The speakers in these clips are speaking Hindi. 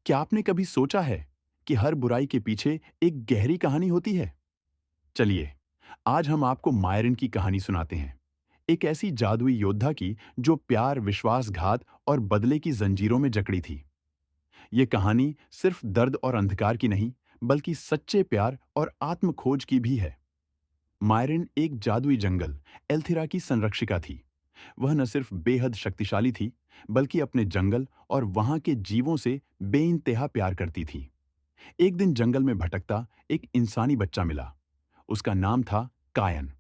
क्या आपने कभी सोचा है कि हर बुराई के पीछे एक गहरी कहानी होती है? चलिए, आज हम आपको मायरन की कहानी सुनाते हैं। एक ऐसी जादुई योद्धा की जो प्यार, विश्वासघात और बदले की जंजीरों में जकड़ी थी। ये कहानी सिर्फ दर्द और अंधकार की नहीं, बल्कि सच्चे प्यार और आत्म खोज की भी है। मायरिन एक जादुई जंगल, एल्थिरा की संरक्षिका थी। वह न सिर्फ बेहद शक्तिशाली थी, बल्कि अपने जंगल और वहां के जीवों से बेइंतहा प्यार करती थी। एक दिन जंगल में भटकता एक इंसानी बच्चा मिला। उसका नाम था कायन।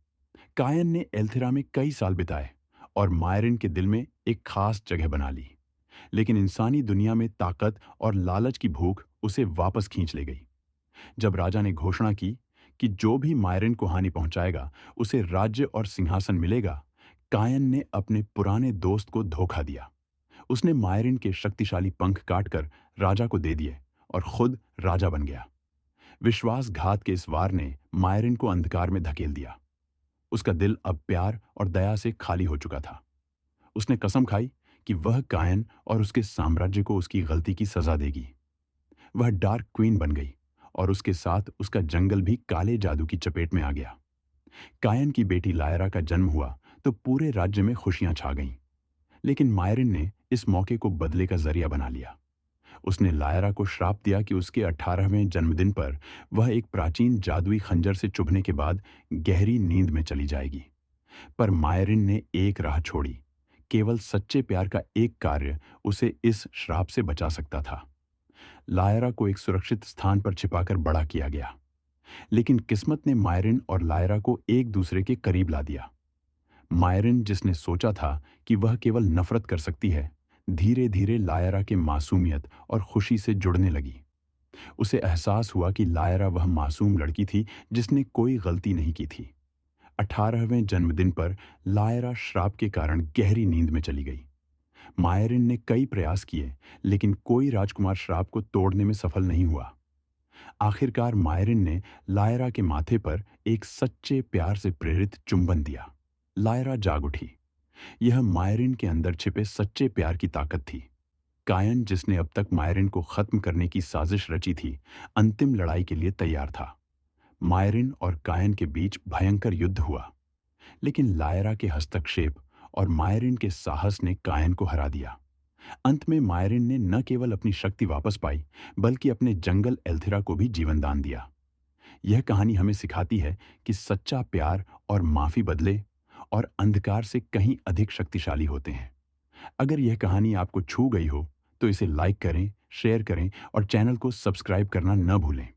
कायन ने एल्थिरा में कई साल बिताए और मायरिन के दिल में एक खास जगह बना ली। लेकिन इंसानी दुनिया में ताकत और लालच की भूख उसे वापस खींच ले गई। जब राजा ने घोषणा की कि जो भी मायरिन को हानि पहुंचाएगा उसे राज्य और सिंहासन मिलेगा, कायन ने अपने पुराने दोस्त को धोखा दिया। उसने मायरिन के शक्तिशाली पंख काटकर राजा को दे दिए और खुद राजा बन गया। विश्वासघात के इस वार ने मायरिन को अंधकार में धकेल दिया। उसका दिल अब प्यार और दया से खाली हो चुका था। उसने कसम खाई कि वह कायन और उसके साम्राज्य को उसकी गलती की सजा देगी। वह डार्क क्वीन बन गई और उसके साथ उसका जंगल भी काले जादू की चपेट में आ गया। कायन की बेटी लायरा का जन्म हुआ तो पूरे राज्य में खुशियां छा गईं। लेकिन मायरिन ने इस मौके को बदले का जरिया बना लिया। उसने लायरा को श्राप दिया कि उसके 18वें जन्मदिन पर वह एक प्राचीन जादुई खंजर से चुभने के बाद गहरी नींद में चली जाएगी। पर मायरिन ने एक राह छोड़ी। केवल सच्चे प्यार का एक कार्य उसे इस श्राप से बचा सकता था। लायरा को एक सुरक्षित स्थान पर छिपाकर बड़ा किया गया। लेकिन किस्मत ने मायरिन और लायरा को एक दूसरे के करीब ला दिया। मायरिन, जिसने सोचा था कि वह केवल नफरत कर सकती है, धीरे धीरे लायरा के मासूमियत और खुशी से जुड़ने लगी। उसे एहसास हुआ कि लायरा वह मासूम लड़की थी जिसने कोई गलती नहीं की थी। 18वें जन्मदिन पर लायरा श्राप के कारण गहरी नींद में चली गई। मायरिन ने कई प्रयास किए, लेकिन कोई राजकुमार श्राप को तोड़ने में सफल नहीं हुआ। आखिरकार मायरिन ने लायरा के माथे पर एक सच्चे प्यार से प्रेरित चुंबन दिया। लायरा जाग उठी। यह मायरिन के अंदर छिपे सच्चे प्यार की ताकत थी। कायन, जिसने अब तक मायरिन को खत्म करने की साजिश रची थी, अंतिम लड़ाई के लिए तैयार था। मायरिन और कायन के बीच भयंकर युद्ध हुआ, लेकिन लायरा के हस्तक्षेप और मायरिन के साहस ने कायन को हरा दिया। अंत में मायरिन ने न केवल अपनी शक्ति वापस पाई, बल्कि अपने जंगल एल्थिरा को भी जीवन दान दिया। यह कहानी हमें सिखाती है कि सच्चा प्यार और माफी बदले और अंधकार से कहीं अधिक शक्तिशाली होते हैं। अगर यह कहानी आपको छू गई हो तो इसे लाइक करें, शेयर करें और चैनल को सब्सक्राइब करना न भूलें।